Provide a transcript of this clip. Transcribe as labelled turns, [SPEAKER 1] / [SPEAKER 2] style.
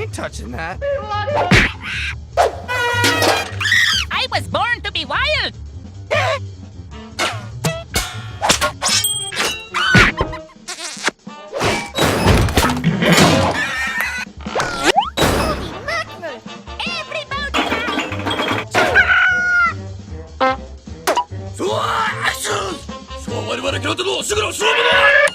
[SPEAKER 1] ain't touching that.
[SPEAKER 2] I was born to be wild. Everybody
[SPEAKER 3] そうは我々京都のすぐの勝負だ